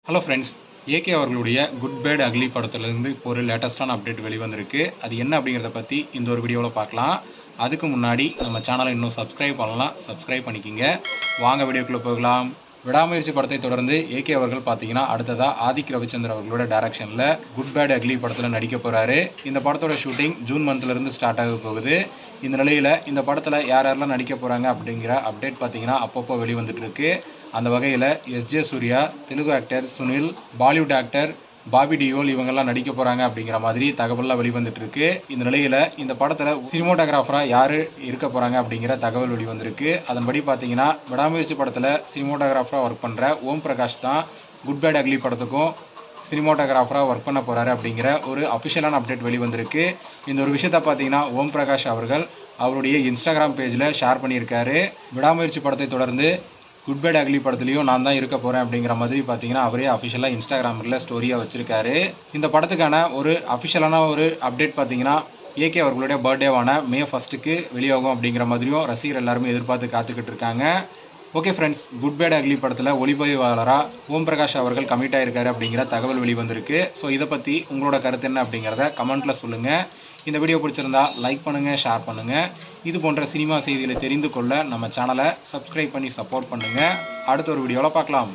Hello friends, AK அவர்களுடைய good bad ugly படத்துலேருந்து இப்போ ஒரு லேட்டஸ்ட்டான அப்டேட் வெளிவந்திருக்கு. அது என்ன அப்படிங்கிறத பற்றி இந்த ஒரு வீடியோவில் பார்க்கலாம். அதுக்கு முன்னாடி நம்ம சேனலை இன்னும் சப்ஸ்கிரைப் பண்ணலாம், சப்ஸ்கிரைப் பண்ணிக்கிங்க. வாங்க வீடியோக்குள்ளே போகலாம். விடாமுயற்சி படத்தை தொடர்ந்து ஏகே அவர்கள் பார்த்தீங்கன்னா அடுத்ததாக ஆதிக் ரவிச்சந்திரன் அவர்களோட டைரக்ஷனில் குட் பேட் அக்லி படத்தில் நடிக்க போகிறாரு. இந்த படத்தோட ஷூட்டிங் ஜூன் மந்த்லேருந்து ஸ்டார்ட் ஆக போகுது. இந்த நிலையில் இந்த படத்தில் யார் யாரெல்லாம் நடிக்க போகிறாங்க அப்படிங்கிற அப்டேட் பார்த்தீங்கன்னா அப்பப்போ வெளிவந்துட்டு இருக்கு. அந்த வகையில் SJ Surya, Telugu actor Sunil, Bollywood actor Bobby Deol இவங்கெல்லாம் நடிக்க போகிறாங்க அப்படிங்கிற மாதிரி தகவல்லாம் வெளிவந்துட்டு இருக்கு. இந்த நிலையில் இந்த படத்தில் சினிமோட்டோகிராஃபராக யார் இருக்க போகிறாங்க அப்படிங்கிற தகவல் வெளிவந்திருக்கு. அதன்படி பார்த்தீங்கன்னா விடாமுயற்சி படத்தில் சினிமோட்டோகிராஃபராக ஒர்க் பண்ணுற ஓம் பிரகாஷ் தான் குட் பேட் அக்லி படத்துக்கும் சினிமோட்டோகிராஃபராக ஒர்க் பண்ண போகிறாரு அப்படிங்கிற ஒரு அஃபிஷியலான அப்டேட் வெளிவந்திருக்கு. இந்த ஒரு விஷயத்தை பார்த்தீங்கன்னா ஓம் பிரகாஷ் அவர்கள் அவருடைய இன்ஸ்டாகிராம் பேஜில் ஷேர் பண்ணியிருக்காரு. விடாமுயற்சி படத்தை தொடர்ந்து குட் பேட் அக்லி படத்துலையும் நான் தான் இருக்க போகிறேன் அப்படிங்கிற மாதிரி பார்த்தீங்கன்னா அவரே அஃபிஷியலாக இன்ஸ்டாகிராமில் ஸ்டோரியாக வச்சுருக்காரு. இந்த படத்துக்கான ஒரு அஃபிஷியலான ஒரு அப்டேட் பார்த்தீங்கன்னா ஏகே அவர்களுடைய பர்த்டேவான மே 1 வெளியாகும் அப்படிங்கிற மாதிரியும் ரசிகர் எல்லாருமே எதிர்பார்த்து காத்துக்கிட்டு இருக்காங்க. Okay friends, good bad ugly படத்தில் ஒளிப்பதிவாளராக ஓம் பிரகாஷ் அவர்கள் கமிட் ஆகிருக்காரு அப்படிங்கிற தகவல் வெளிவந்திருக்கு. ஸோ இதை பற்றி உங்களோட கருத்து என்ன அப்படிங்கிறத கமெண்ட்டில் சொல்லுங்கள். இந்த வீடியோ பிடிச்சிருந்தா லைக் பண்ணுங்கள், ஷேர் பண்ணுங்கள். இது போன்ற சினிமா செய்திகளை தெரிந்து கொள்ள நம்ம சேனலை சப்ஸ்கிரைப் பண்ணி சப்போர்ட் பண்ணுங்கள். அடுத்த ஒரு வீடியோவில் பார்க்கலாம்.